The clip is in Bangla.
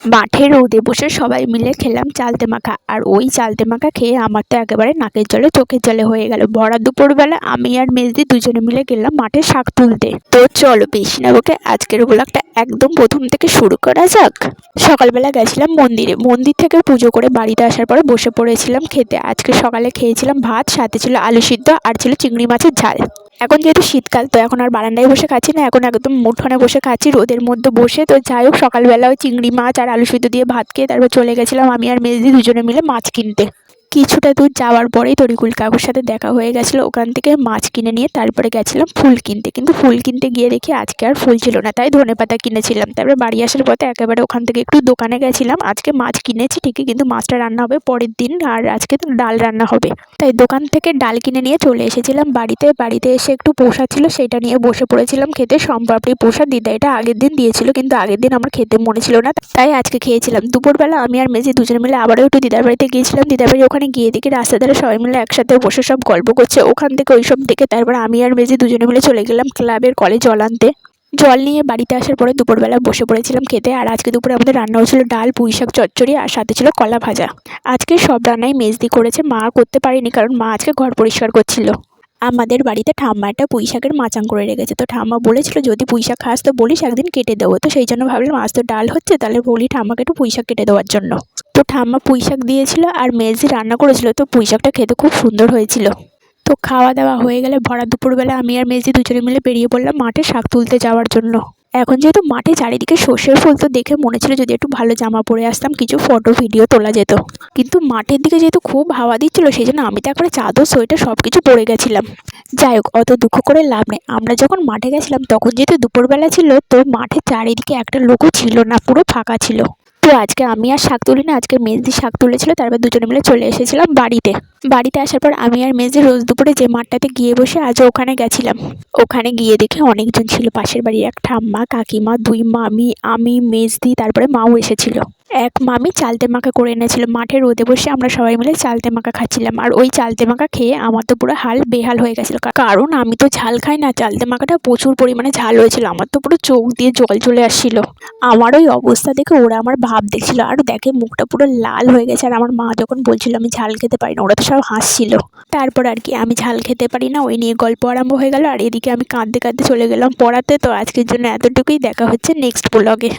মাঠে রোদে বসে সবাই মিলে খেলাম চালতে মাখা। আর ওই চালতে মাখা খেয়ে আমার তো একেবারে নাকের জলে চোখের জলে হয়ে গেল। ভরা দুপুরবেলা আমি আর মেজদি দুজনে মিলে গেলাম মাঠে শাক তুলতে। তো চলো বেশি না বকে আজকের ব্লগটা একদম প্রথম থেকে শুরু করা যাক। সকালবেলা গেছিলাম মন্দিরে, মন্দির থেকে পুজো করে বাড়িতে আসার পরে বসে পড়েছিলাম খেতে। আজকে সকালে খেয়েছিলাম ভাত, সাথে ছিল আলু সিদ্ধ আর ছিল চিংড়ি মাছের ঝাল। এখন যেহেতু শীতকাল, তো এখন আর বারান্দায় বসে খাচ্ছি না, এখন একদম উঠোনে বসে খাচ্ছি রোদের মধ্যে বসে। তো যাই হোক, সকালবেলা ওই চিংড়ি মাছ আর আলু সিদ্ধ দিয়ে ভাত খেয়ে তারপর চলে গেছিলাম আমি আর মেজদি দুজনে মিলে মাছ কিনতে। কিছুটা দূর যাওয়ার পরেই তরিকুল কাকুর সাথে দেখা হয়ে গেছিলো, ওখান থেকে মাছ কিনে নিয়ে তারপরে গেছিলাম ফুল কিনতে। কিন্তু ফুল কিনতে গিয়ে দেখি আজকে আর ফুল ছিল না, তাই ধনেপাতা কিনেছিলাম। তারপরে বাড়ি আসার পথে একেবারে ওখান থেকে একটু দোকানে গেছিলাম। আজকে মাছ কিনেছি ঠিকই, কিন্তু মাছটা রান্না হবে পরের দিন, আর আজকে তো ডাল রান্না হবে। তাই দোকান থেকে ডাল কিনে নিয়ে চলে এসেছিলাম বাড়িতে এসে একটু প্রসাদ ছিল, সেটা নিয়ে বসে পড়েছিলাম খেতে। সম্পাপড়ি প্রসাদ দিদা এটা আগের দিন দিয়েছিল, কিন্তু আগের দিন আমার খেতে মনে ছিল না, তাই আজকে খেয়েছিলাম। দুপুরবেলা আমি আর মেজি দুজনে মিলে আবারও একটু দিদার বাড়িতে গিয়েছিলাম। দিদার বাড়ি ওখানে গিয়ে দেখি রাস্তার ধারে সবাই মিলে একসাথে বসে সব গল্প করছে। ওখান থেকে ওইসব দেখে তারপর আমি আর মেজি দুজনে মিলে চলে গেলাম ক্লাবের কলে জল আনতে। জল নিয়ে বাড়িতে আসার পরে দুপুরবেলা বসে পড়েছিলাম খেতে। আর আজকে দুপুরে আমাদের রান্না হয়েছিল ডাল, পুঁই শাক চচ্চড়ি আর সাথে ছিল কলা ভাজা। আজকে সব রান্নাই মেজদি করেছে, মা করতে পারেনি, কারণ মা আজকে ঘর পরিষ্কার করছিল। আমাদের বাড়িতে ঠাম্মা একটা পুঁই শাকের মাচাং করে রেখেছে, তো ঠাম্মা বলেছিল যদি পুঁই শাক খাস তো বলিস, একদিন কেটে দেবো। তো সেই জন্য ভাবলাম আজ তো ডাল হচ্ছে, তাহলে বলি ঠাম্মাকে একটু পুঁই শাক কেটে দেওয়ার জন্য। তো ঠাম্মা পুঁই শাক দিয়েছিল আর মেজদি রান্না করেছিল, তো পুঁই শাকটা খেতে খুব সুন্দর হয়েছিল। তো খাওয়া দাওয়া হয়ে গেলে ভরা দুপুরবেলা আমি আর মেজদি দুজনে মিলে বেরিয়ে পড়লাম মাঠে শাক তুলতে যাওয়ার জন্য। এখন যেহেতু মাঠে চারিদিকে সর্ষের ফুল, তো দেখে মনে ছিল যদি একটু ভালো জামা পরে আসতাম কিছু ফটো ভিডিও তোলা যেত। কিন্তু মাঠের দিকে যেহেতু খুব হাওয়া দিচ্ছিল, সেই জন্য আমি তো একবারে চাদর সোয়েটার সব কিছু পরে গেছিলাম। যাই হোক, অত দুঃখ করে লাভ নেই। আমরা যখন মাঠে গেছিলাম তখন যেহেতু দুপুরবেলা ছিল, তো মাঠের চারিদিকে একটা লোকও ছিল না, পুরো ফাঁকা ছিল। তো আজকে আমি আর শাক তুলি না, আজকে মেজদি শাক তুলেছিল। তারপর দুজনে মিলে চলে এসেছিলাম বাড়িতে আসার পর আমি আর মেজদি রোজ দুপুরে যে মাঠটাতে গিয়ে বসে আজও ওখানে গেছিলাম। ওখানে গিয়ে দেখে অনেকজন ছিল, পাশের বাড়ির এক ঠাম্মা, কাকিমা, দুই মামি, আমি, মেজদি, তারপরে মাও এসেছিল। এক মামি চালতে মাখা করে এনেছিল। মাঠে রোদে বসে আমরা সবাই মিলে চালতে মাখা খাচ্ছিলাম। আর ওই চালতে মাখা খেয়ে আমার তো পুরো হাল বেহাল হয়ে গেছিলো, কারণ আমি তো ঝাল খাই না। চালতে মাখাটা প্রচুর পরিমাণে ঝাল হয়েছিল, আমার তো পুরো চোখ দিয়ে জল চলে আসছিল। আমার ওই অবস্থা দেখে ওরা আমার ভাব দেখছিল, আর দেখে মুখটা পুরো লাল হয়ে গেছে। আর আমার মা যখন বলছিল আমি ঝাল খেতে পারি না, ওরা তো সব হাসছিল। তারপর আর কি, আমি ঝাল খেতে পারি না ওই নিয়ে গল্প আরম্ভ হয়ে গেল। আর এদিকে আমি কাঁদতে কাঁদতে চলে গেলাম পড়াতে। তো আজকের জন্য এতটুকুই, দেখা হচ্ছে নেক্সট ব্লগে।